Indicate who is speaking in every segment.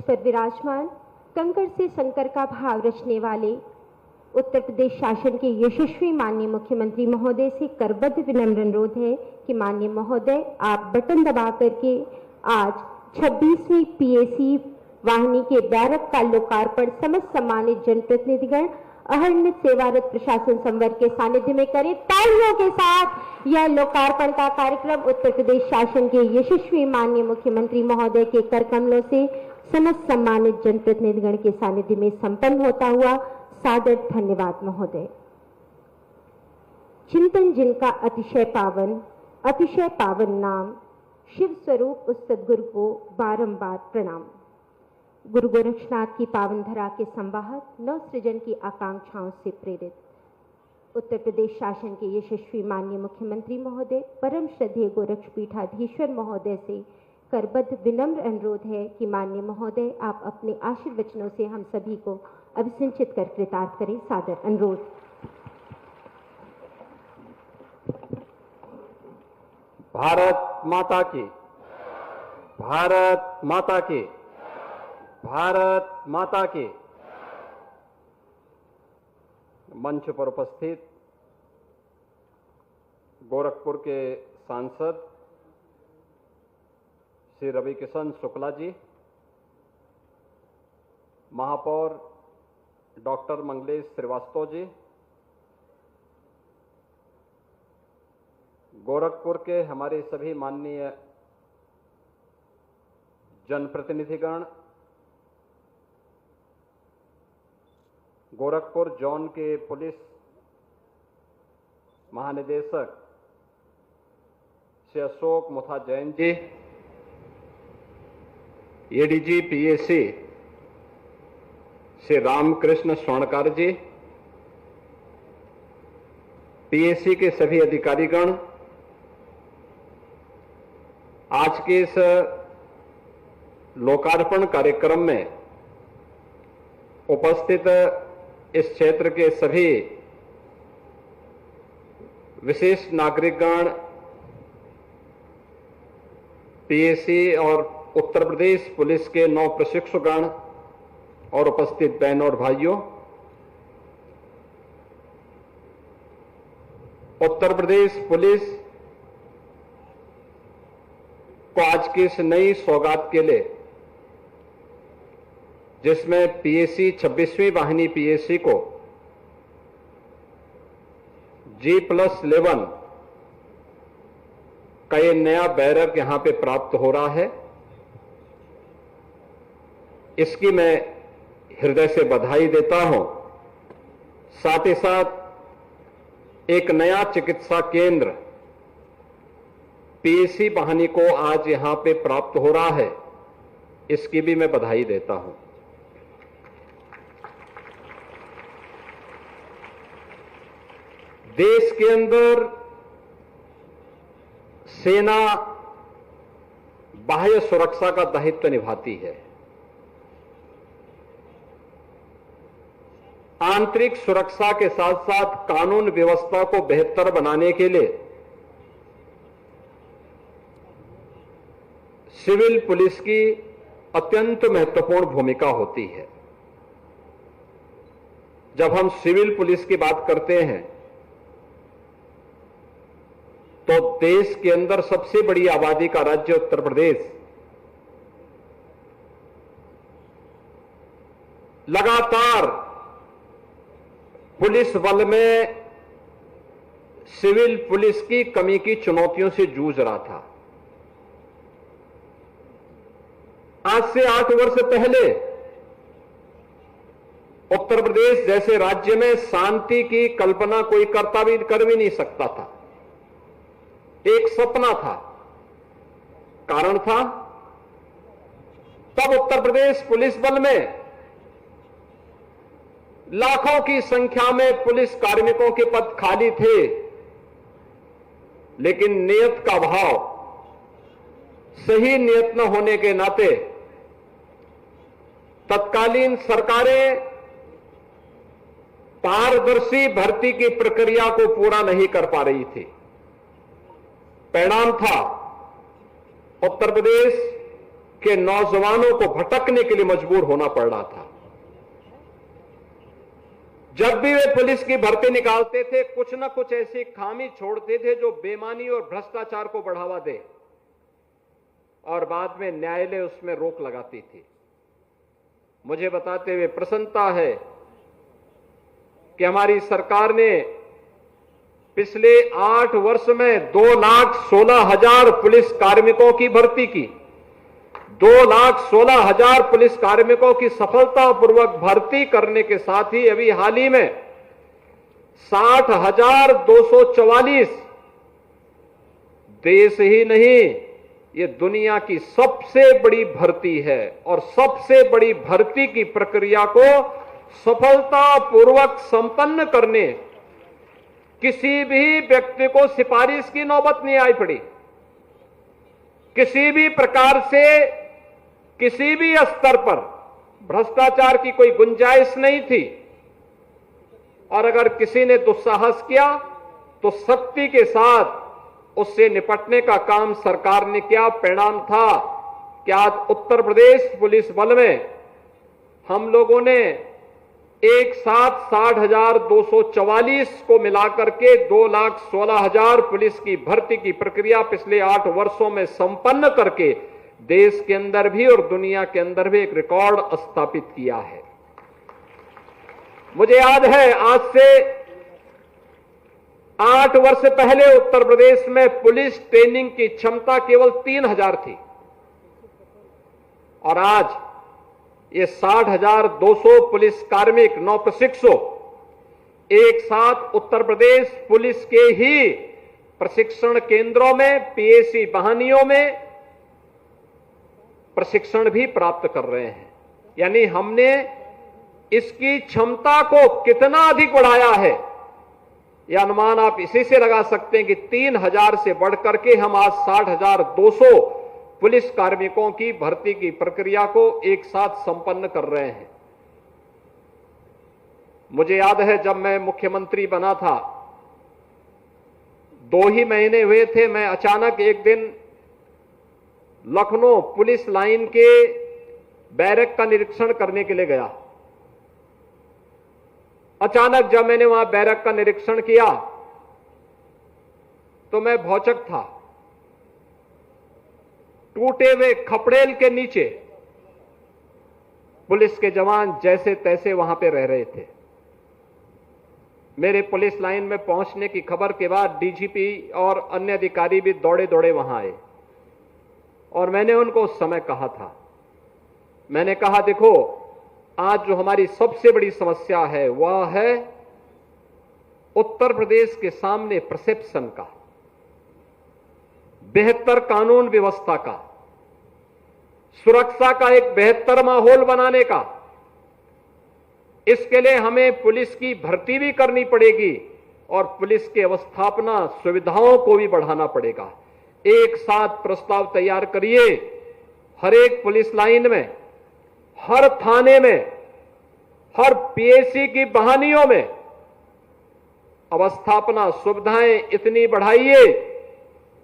Speaker 1: पर विराजमान कंकड़ से शंकर का भाव रचने वाले उत्तर प्रदेश शासन के यशस्वी माननीय मुख्यमंत्री महोदय से करबद्ध विनम्र अनुरोध है कि माननीय महोदय आप बटन दबा करके आज 26वीं पीएसी वाहिनी के बैरक का लोकार्पण समस्त सम्मानित जनप्रतिनिधिगण अहर्निश सेवारत प्रशासन संवर्ग के सानिध्य में करें। तालियों के साथ यह लोकार्पण का कार्यक्रम उत्तर प्रदेश शासन के यशस्वी माननीय मुख्यमंत्री महोदय के कर कमलों से समस्त सम्मानित जनप्रतिनिधिगण के सानिध्य में संपन्न होता हुआ सादर धन्यवाद महोदय। चिंतन जिनका अतिशय पावन नाम, शिव स्वरूप उस सदगुरु को बारंबार प्रणाम। गुरु गोरक्षनाथ की पावन धरा के संवाहक, नव सृजन की आकांक्षाओं से प्रेरित उत्तर प्रदेश शासन के यशस्वी माननीय मुख्यमंत्री महोदय परम श्रद्धेय गोरक्ष पीठाधीश्वर महोदय से करबद्ध विनम्र अनुरोध है कि माननीय महोदय आप अपने आशीर्वचनों से हम सभी को अभिसिंचित कर कृतार्थ करें। सादर अनुरोध।
Speaker 2: भारत माता की, भारत माता की, भारत माता की। मंच पर उपस्थित गोरखपुर के सांसद श्री रवि किशन शुक्ला जी, महापौर डॉक्टर मंगलेश श्रीवास्तव जी, गोरखपुर के हमारे सभी माननीय जनप्रतिनिधिगण, गोरखपुर जोन के पुलिस महानिदेशक श्री अशोक मुथा जैन जी, एडीजी पीएसी श्री रामकृष्ण स्वर्णकार जी, पीएसी के सभी अधिकारीगण, आज के इस लोकार्पण कार्यक्रम में उपस्थित इस क्षेत्र के सभी विशिष्ट नागरिकगण, पीएसी और उत्तर प्रदेश पुलिस के 9 प्रशिक्षुगण और उपस्थित बहनों और भाइयों, उत्तर प्रदेश पुलिस को आज की इस नई सौगात के लिए, जिसमें पीएसी 26वीं वाहिनी पीएसी को G+11 का ये नया बैरक यहां पे प्राप्त हो रहा है, इसकी मैं हृदय से बधाई देता हूं। साथ ही साथ एक नया चिकित्सा केंद्र पीएसी वाहिनी को आज यहां पे प्राप्त हो रहा है, इसकी भी मैं बधाई देता हूं। देश के अंदर सेना बाह्य सुरक्षा का दायित्व निभाती है, आंतरिक सुरक्षा के साथ साथ कानून व्यवस्था को बेहतर बनाने के लिए सिविल पुलिस की अत्यंत महत्वपूर्ण भूमिका होती है। जब हम सिविल पुलिस की बात करते हैं तो देश के अंदर सबसे बड़ी आबादी का राज्य उत्तर प्रदेश लगातार पुलिस बल में सिविल पुलिस की कमी की चुनौतियों से जूझ रहा था। आज से 8 वर्ष पहले उत्तर प्रदेश जैसे राज्य में शांति की कल्पना कोई कर भी नहीं सकता था, एक सपना था। कारण था तब उत्तर प्रदेश पुलिस बल में लाखों की संख्या में पुलिस कार्मिकों के पद खाली थे, लेकिन नियत का अभाव, सही नियत न होने के नाते तत्कालीन सरकारें पारदर्शी भर्ती की प्रक्रिया को पूरा नहीं कर पा रही थी। परिणाम था उत्तर प्रदेश के नौजवानों को भटकने के लिए मजबूर होना पड़ रहा था। जब भी वे पुलिस की भर्ती निकालते थे, कुछ न कुछ ऐसी खामी छोड़ते थे जो बेईमानी और भ्रष्टाचार को बढ़ावा दे, और बाद में न्यायालय उसमें रोक लगाती थी। मुझे बताते हुए प्रसन्नता है कि हमारी सरकार ने पिछले 8 वर्ष में 2,16,000 पुलिस कार्मिकों की भर्ती की। 2,16,000 पुलिस कार्मिकों की सफलतापूर्वक भर्ती करने के साथ ही अभी हाल ही में 60,244 देश ही नहीं, ये दुनिया की सबसे बड़ी भर्ती है, और सबसे बड़ी भर्ती की प्रक्रिया को सफलतापूर्वक संपन्न करने किसी भी व्यक्ति को सिफारिश की नौबत नहीं आई पड़ी। किसी भी प्रकार से किसी भी स्तर पर भ्रष्टाचार की कोई गुंजाइश नहीं थी, और अगर किसी ने दुस्साहस किया तो सख्ती के साथ उससे निपटने का काम सरकार ने किया। परिणाम था कि आज उत्तर प्रदेश पुलिस बल में हम लोगों ने एक साथ 60,244 को मिलाकर के 2,16,000 पुलिस की भर्ती की प्रक्रिया पिछले 8 वर्षों में संपन्न करके देश के अंदर भी और दुनिया के अंदर भी एक रिकॉर्ड स्थापित किया है। मुझे याद है, आज से 8 वर्ष पहले उत्तर प्रदेश में पुलिस ट्रेनिंग की क्षमता केवल 3,000 थी, और आज ये 60,200 पुलिस कार्मिक नौप्रशिक्षु एक साथ उत्तर प्रदेश पुलिस के ही प्रशिक्षण केंद्रों में, पीएसी वाहिनियों में प्रशिक्षण भी प्राप्त कर रहे हैं। यानी हमने इसकी क्षमता को कितना अधिक बढ़ाया है, यह अनुमान आप इसी से लगा सकते हैं कि 3,000 से बढ़कर के हम आज 60,200 पुलिस कार्मिकों की भर्ती की प्रक्रिया को एक साथ संपन्न कर रहे हैं। मुझे याद है, जब मैं मुख्यमंत्री बना था, 2 ही महीने हुए थे, मैं अचानक एक दिन लखनऊ पुलिस लाइन के बैरक का निरीक्षण करने के लिए गया। अचानक जब मैंने वहां बैरक का निरीक्षण किया तो मैं भौचक था। टूटे हुए खपड़ेल के नीचे पुलिस के जवान जैसे तैसे वहां पे रह रहे थे। मेरे पुलिस लाइन में पहुंचने की खबर के बाद डीजीपी और अन्य अधिकारी भी दौड़े दौड़े वहां आए, और मैंने उनको उस समय कहा था, मैंने कहा देखो, आज जो हमारी सबसे बड़ी समस्या है वह है उत्तर प्रदेश के सामने परसेप्शन का, बेहतर कानून व्यवस्था का, सुरक्षा का एक बेहतर माहौल बनाने का। इसके लिए हमें पुलिस की भर्ती भी करनी पड़ेगी और पुलिस के अवस्थापना सुविधाओं को भी बढ़ाना पड़ेगा। एक साथ प्रस्ताव तैयार करिए, हर एक पुलिस लाइन में, हर थाने में, हर पीएसी की बहानियों में अवस्थापना सुविधाएं इतनी बढ़ाइए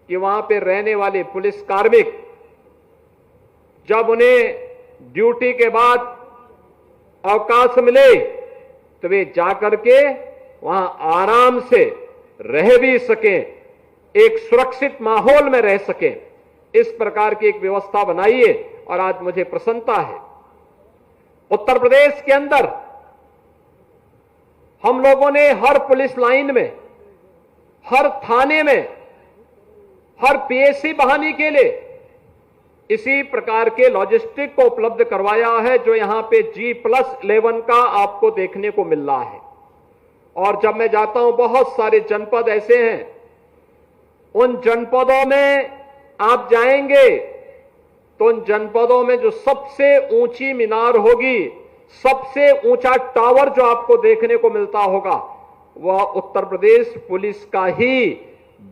Speaker 2: कि वहां पे रहने वाले पुलिस कार्मिक जब उन्हें ड्यूटी के बाद अवकाश मिले तो वे जाकर के वहां आराम से रह भी सकें, एक सुरक्षित माहौल में रह सकें। इस प्रकार की एक व्यवस्था बनाइए। और आज मुझे प्रसन्नता है, उत्तर प्रदेश के अंदर हम लोगों ने हर पुलिस लाइन में, हर थाने में, हर पीएसी बहाली के लिए इसी प्रकार के लॉजिस्टिक को उपलब्ध करवाया है, जो यहां पे G+11 का आपको देखने को मिल रहा है। और जब मैं जाता हूं, बहुत सारे जनपद ऐसे हैं, उन जनपदों में आप जाएंगे तो उन जनपदों में जो सबसे ऊंची मीनार होगी, सबसे ऊंचा टावर जो आपको देखने को मिलता होगा, वह उत्तर प्रदेश पुलिस का ही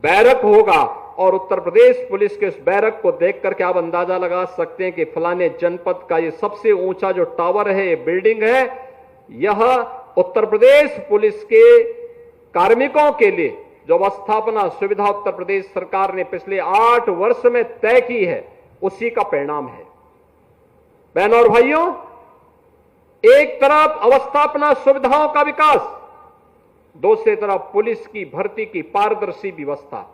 Speaker 2: बैरक होगा। और उत्तर प्रदेश पुलिस के उस बैरक को देख करके आप अंदाजा लगा सकते हैं कि फलाने जनपद का ये सबसे ऊंचा जो टावर है, ये बिल्डिंग है, यह उत्तर प्रदेश पुलिस के कार्मिकों के लिए जो अवस्थापना सुविधा उत्तर प्रदेश सरकार ने पिछले 8 वर्ष में तय की है, उसी का परिणाम है। बहनों और भाइयों, एक तरफ अवस्थापना सुविधाओं का विकास, दूसरी तरफ पुलिस की भर्ती की पारदर्शी व्यवस्था,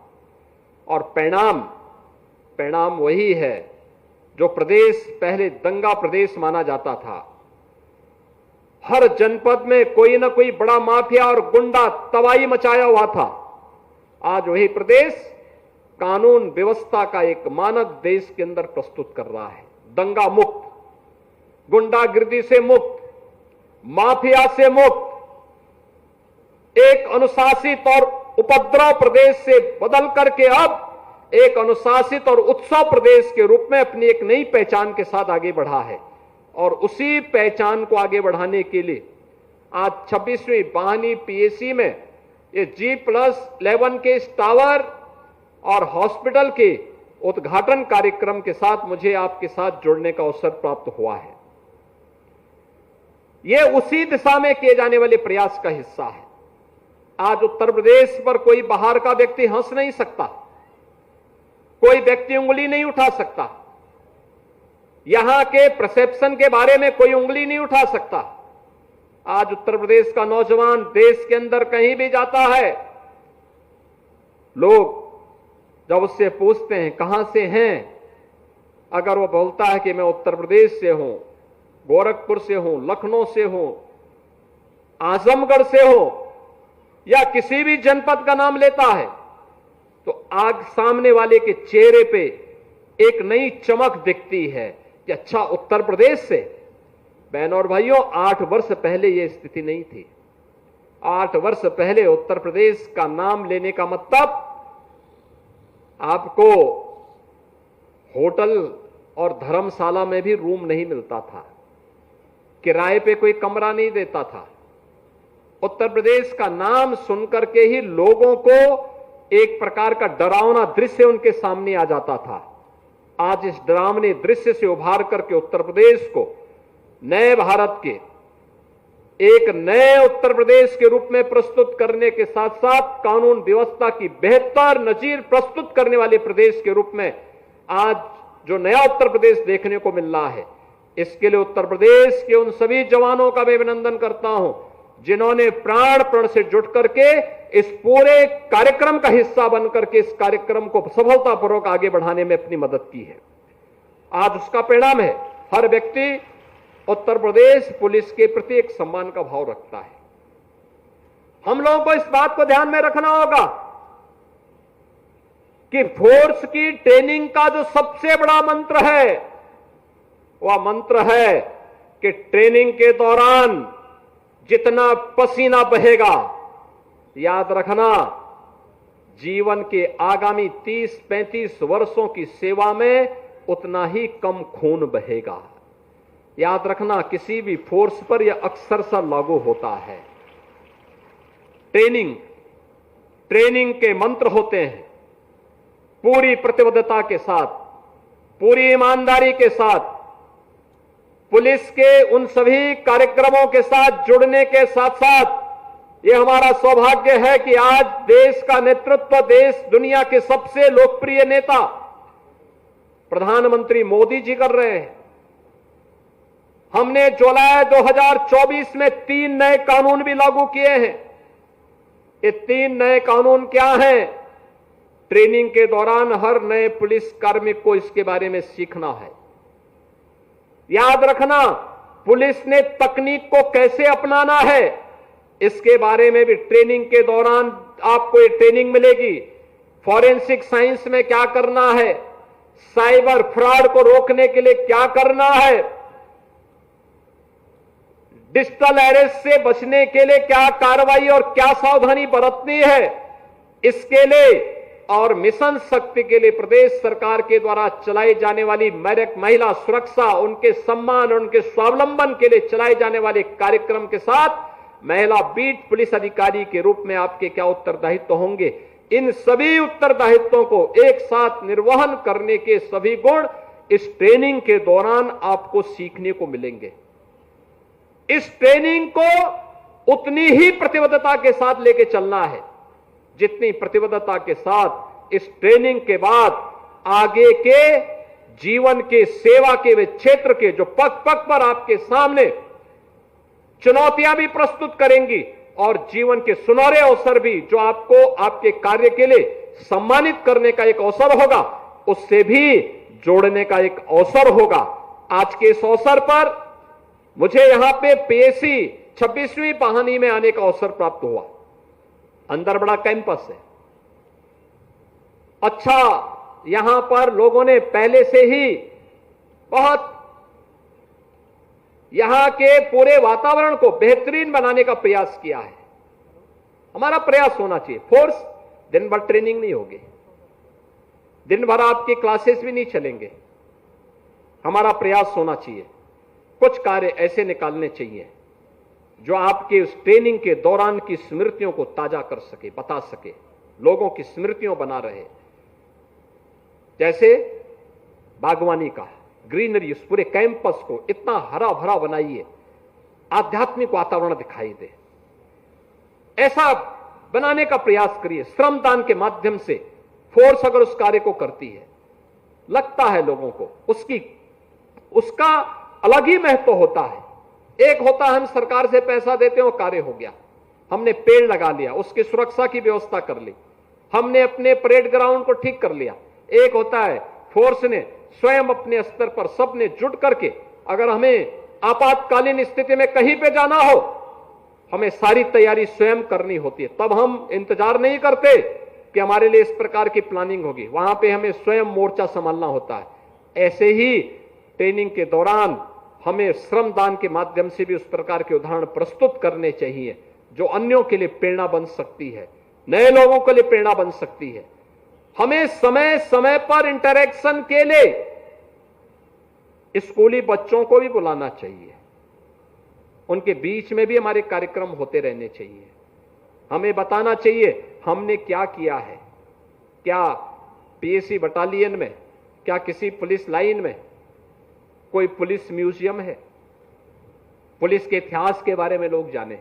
Speaker 2: और परिणाम वही है जो प्रदेश पहले दंगा प्रदेश माना जाता था। हर जनपद में कोई ना कोई बड़ा माफिया और गुंडा तबाही मचाया हुआ था। आज वही प्रदेश कानून व्यवस्था का एक मानक देश के अंदर प्रस्तुत कर रहा है। दंगा मुक्त, गुंडागिर्दी से मुक्त, माफिया से मुक्त, एक अनुशासित और उपद्रव प्रदेश से बदल करके अब एक अनुशासित और उत्सव प्रदेश के रूप में अपनी एक नई पहचान के साथ आगे बढ़ा है। और उसी पहचान को आगे बढ़ाने के लिए आज 26वीं वाहिनी पीएसी में ये G+11 के इस टावर और हॉस्पिटल के उद्घाटन कार्यक्रम के साथ मुझे आपके साथ जुड़ने का अवसर प्राप्त हुआ है। यह उसी दिशा में किए जाने वाले प्रयास का हिस्सा है। आज उत्तर प्रदेश पर कोई बाहर का व्यक्ति हंस नहीं सकता, कोई व्यक्ति उंगली नहीं उठा सकता, यहां के परसेप्शन के बारे में कोई उंगली नहीं उठा सकता। आज उत्तर प्रदेश का नौजवान देश के अंदर कहीं भी जाता है, लोग जब उससे पूछते हैं कहां से हैं, अगर वो बोलता है कि मैं उत्तर प्रदेश से हूं, गोरखपुर से हूं, लखनऊ से हूं, आजमगढ़ से हूं, या किसी भी जनपद का नाम लेता है, तो आज सामने वाले के चेहरे पे एक नई चमक दिखती है कि अच्छा उत्तर प्रदेश से। बहनों और भाइयों, 8 वर्ष पहले यह स्थिति नहीं थी। 8 वर्ष पहले उत्तर प्रदेश का नाम लेने का मतलब आपको होटल और धर्मशाला में भी रूम नहीं मिलता था, किराए पे कोई कमरा नहीं देता था। उत्तर प्रदेश का नाम सुनकर के ही लोगों को एक प्रकार का डरावना दृश्य उनके सामने आ जाता था। आज इस डरावने दृश्य से उभार करके उत्तर प्रदेश को नए भारत के एक नए उत्तर प्रदेश के रूप में प्रस्तुत करने के साथ साथ कानून व्यवस्था की बेहतर नजीर प्रस्तुत करने वाले प्रदेश के रूप में आज जो नया उत्तर प्रदेश देखने को मिल रहा है, इसके लिए उत्तर प्रदेश के उन सभी जवानों का मैं अभिनंदन करता हूं जिन्होंने प्राण प्रण से जुट करके इस पूरे कार्यक्रम का हिस्सा बनकर के इस कार्यक्रम को सफलतापूर्वक आगे बढ़ाने में अपनी मदद की है। आज उसका परिणाम है हर व्यक्ति उत्तर प्रदेश पुलिस के प्रति एक सम्मान का भाव रखता है। हम लोगों को इस बात को ध्यान में रखना होगा कि फोर्स की ट्रेनिंग का जो सबसे बड़ा मंत्र है वह मंत्र है कि ट्रेनिंग के दौरान जितना पसीना बहेगा, याद रखना, जीवन के आगामी 30-35 वर्षों की सेवा में उतना ही कम खून बहेगा। याद रखना, किसी भी फोर्स पर यह अक्सर सा लागू होता है। ट्रेनिंग के मंत्र होते हैं पूरी प्रतिबद्धता के साथ, पूरी ईमानदारी के साथ, पुलिस के उन सभी कार्यक्रमों के साथ जुड़ने के साथ साथ ये हमारा सौभाग्य है कि आज देश का नेतृत्व देश दुनिया के सबसे लोकप्रिय नेता प्रधानमंत्री मोदी जी कर रहे हैं। हमने जुलाई 2024 में 3 नए कानून भी लागू किए हैं। ये 3 नए कानून क्या हैं? ट्रेनिंग के दौरान हर नए पुलिस कार्मिक को इसके बारे में सीखना है। याद रखना, पुलिस ने तकनीक को कैसे अपनाना है इसके बारे में भी ट्रेनिंग के दौरान आपको ये ट्रेनिंग मिलेगी। फॉरेंसिक साइंस में क्या करना है, साइबर फ्रॉड को रोकने के लिए क्या करना है, डिजिटल अरेस्ट से बचने के लिए क्या कार्रवाई और क्या सावधानी बरतनी है, इसके लिए और मिशन शक्ति के लिए प्रदेश सरकार के द्वारा चलाई जाने वाली महिला सुरक्षा, उनके सम्मान, उनके स्वावलंबन के लिए चलाए जाने वाले कार्यक्रम के साथ महिला बीट पुलिस अधिकारी के रूप में आपके क्या उत्तरदायित्व होंगे, इन सभी उत्तरदायित्वों को एक साथ निर्वहन करने के सभी गुण इस ट्रेनिंग के दौरान आपको सीखने को मिलेंगे। इस ट्रेनिंग को उतनी ही प्रतिबद्धता के साथ लेके चलना है जितनी प्रतिबद्धता के साथ इस ट्रेनिंग के बाद आगे के जीवन के सेवा के वे क्षेत्र के जो पग पग पर आपके सामने चुनौतियां भी प्रस्तुत करेंगी और जीवन के सुनहरे अवसर भी जो आपको आपके कार्य के लिए सम्मानित करने का एक अवसर होगा, उससे भी जोड़ने का एक अवसर होगा। आज के इस अवसर पर मुझे यहां पे पीएसी 26वीं बहानी में आने का अवसर प्राप्त हुआ। अंदर बड़ा कैंपस है, अच्छा, यहां पर लोगों ने पहले से ही बहुत यहां के पूरे वातावरण को बेहतरीन बनाने का प्रयास किया है। हमारा प्रयास होना चाहिए। फोर्स दिन भर ट्रेनिंग नहीं होगी, दिन भर आपके क्लासेस भी नहीं चलेंगे। हमारा प्रयास होना चाहिए, कुछ कार्य ऐसे निकालने चाहिए जो आपके उस ट्रेनिंग के दौरान की स्मृतियों को ताजा कर सके, बता सके, लोगों की स्मृतियों बना रहे। जैसे बागवानी का ग्रीनरी, उस पूरे कैंपस को इतना हरा भरा बनाइए, आध्यात्मिक वातावरण दिखाई दे, ऐसा बनाने का प्रयास करिए। श्रमदान के माध्यम से फोर्स अगर उस कार्य को करती है, लगता है लोगों को उसका अलग ही महत्व होता है। एक होता है हम सरकार से पैसा देते हैं, वो कार्य हो गया, हमने पेड़ लगा लिया, उसकी सुरक्षा की व्यवस्था कर ली, हमने अपने परेड ग्राउंड को ठीक कर लिया। एक होता है फोर्स ने स्वयं अपने स्तर पर सबने जुट करके, अगर हमें आपातकालीन स्थिति में कहीं पे जाना हो, हमें सारी तैयारी स्वयं करनी होती है। तब हम इंतजार नहीं करते कि हमारे लिए इस प्रकार की प्लानिंग होगी, वहां पे हमें स्वयं मोर्चा संभालना होता है। ऐसे ही ट्रेनिंग के दौरान हमें श्रमदान के माध्यम से भी उस प्रकार के उदाहरण प्रस्तुत करने चाहिए जो अन्यों के लिए प्रेरणा बन सकती है, नए लोगों के लिए प्रेरणा बन सकती है। हमें समय समय पर इंटरेक्शन के लिए स्कूली बच्चों को भी बुलाना चाहिए, उनके बीच में भी हमारे कार्यक्रम होते रहने चाहिए। हमें बताना चाहिए हमने क्या किया है, क्या पीएसी बटालियन में, क्या किसी पुलिस लाइन में कोई पुलिस म्यूजियम है, पुलिस के इतिहास के बारे में लोग जाने,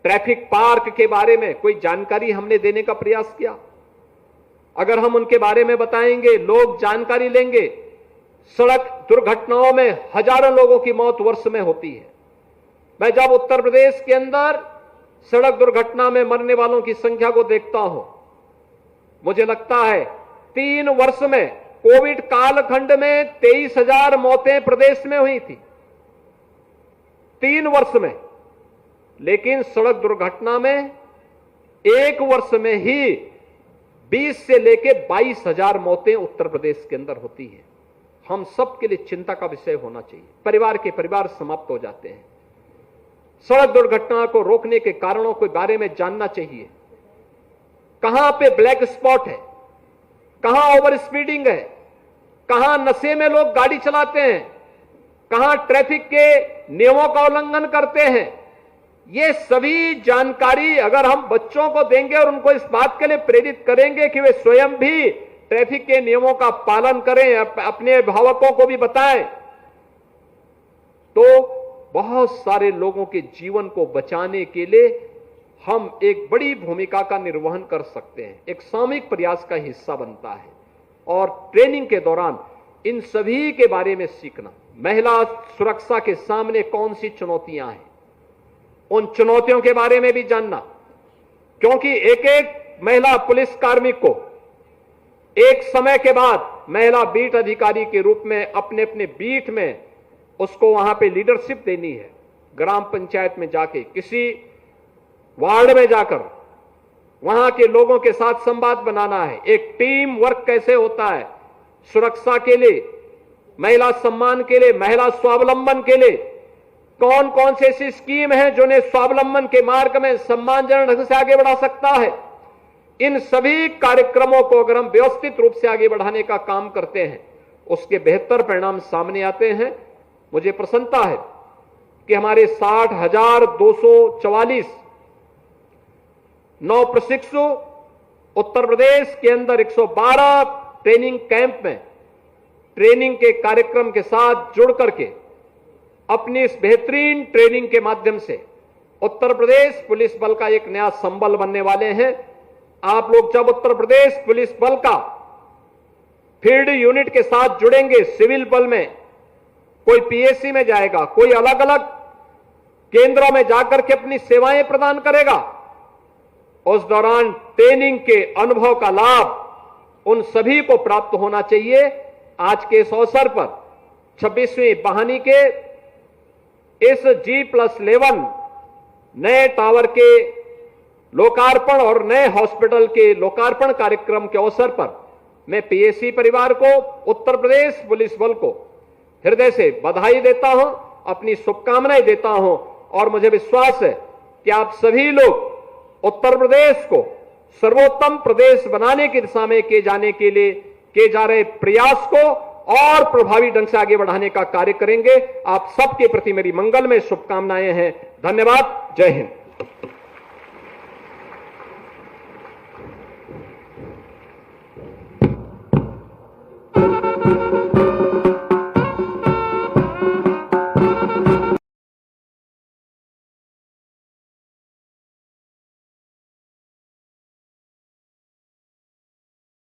Speaker 2: ट्रैफिक पार्क के बारे में कोई जानकारी हमने देने का प्रयास किया। अगर हम उनके बारे में बताएंगे, लोग जानकारी लेंगे। सड़क दुर्घटनाओं में हजारों लोगों की मौत वर्ष में होती है। मैं जब उत्तर प्रदेश के अंदर सड़क दुर्घटना में मरने वालों की संख्या को देखता हूं, मुझे लगता है 3 वर्ष में, कोविड कालखंड में 23,000 मौतें प्रदेश में हुई थी, 3 वर्ष में। लेकिन सड़क दुर्घटना में 1 वर्ष में ही 20 से लेकर 22,000 मौतें उत्तर प्रदेश के अंदर होती है। हम सबके लिए चिंता का विषय होना चाहिए। परिवार के परिवार समाप्त हो जाते हैं। सड़क दुर्घटना को रोकने के कारणों के बारे में जानना चाहिए। कहां पे ब्लैक स्पॉट है, कहां ओवर स्पीडिंग है, कहां नशे में लोग गाड़ी चलाते हैं, कहां ट्रैफिक के नियमों का उल्लंघन करते हैं। ये सभी जानकारी अगर हम बच्चों को देंगे और उनको इस बात के लिए प्रेरित करेंगे कि वे स्वयं भी ट्रैफिक के नियमों का पालन करें, अपने अभिभावकों को भी बताएं, तो बहुत सारे लोगों के जीवन को बचाने के लिए हम एक बड़ी भूमिका का निर्वहन कर सकते हैं। एक सामूहिक प्रयास का हिस्सा बनता है। और ट्रेनिंग के दौरान इन सभी के बारे में सीखना, महिला सुरक्षा के सामने कौन सी चुनौतियां हैं, उन चुनौतियों के बारे में भी जानना, क्योंकि एक एक महिला पुलिस कार्मिक को एक समय के बाद महिला बीट अधिकारी के रूप में अपने अपने बीट में उसको वहां पे लीडरशिप देनी है। ग्राम पंचायत में जाके, किसी वार्ड में जाकर वहां के लोगों के साथ संवाद बनाना है। एक टीम वर्क कैसे होता है सुरक्षा के लिए, महिला सम्मान के लिए, महिला स्वावलंबन के लिए, कौन कौन से ऐसी स्कीम है जो उन्हें स्वावलंबन के मार्ग में सम्मानजनक ढंग से आगे बढ़ा सकता है। इन सभी कार्यक्रमों को अगर हम व्यवस्थित रूप से आगे बढ़ाने का काम करते हैं, उसके बेहतर परिणाम सामने आते हैं। मुझे प्रसन्नता है कि हमारे 60,244 नौ प्रशिक्षु उत्तर प्रदेश के अंदर 112 ट्रेनिंग कैंप में ट्रेनिंग के कार्यक्रम के साथ जुड़ करके अपनी इस बेहतरीन ट्रेनिंग के माध्यम से उत्तर प्रदेश पुलिस बल का एक नया संबल बनने वाले हैं। आप लोग जब उत्तर प्रदेश पुलिस बल का फील्ड यूनिट के साथ जुड़ेंगे, सिविल बल में, कोई पीएसी में जाएगा, कोई अलग अलग केंद्रों में जाकर के अपनी सेवाएं प्रदान करेगा। उस दौरान ट्रेनिंग के अनुभव का लाभ उन सभी को प्राप्त होना चाहिए। आज के इस अवसर पर 26वीं बहानी के इस G+11 नए टावर के लोकार्पण और नए हॉस्पिटल के लोकार्पण कार्यक्रम के अवसर पर मैं पीएसी परिवार को, उत्तर प्रदेश पुलिस बल को हृदय से बधाई देता हूं, अपनी शुभकामनाएं देता हूं और मुझे विश्वास है कि आप सभी लोग उत्तर प्रदेश को सर्वोत्तम प्रदेश बनाने की दिशा में किए जा रहे प्रयास को और प्रभावी ढंग से आगे बढ़ाने का कार्य करेंगे। आप सबके प्रति मेरी मंगलमय शुभकामनाएं हैं। धन्यवाद। जय हिंद।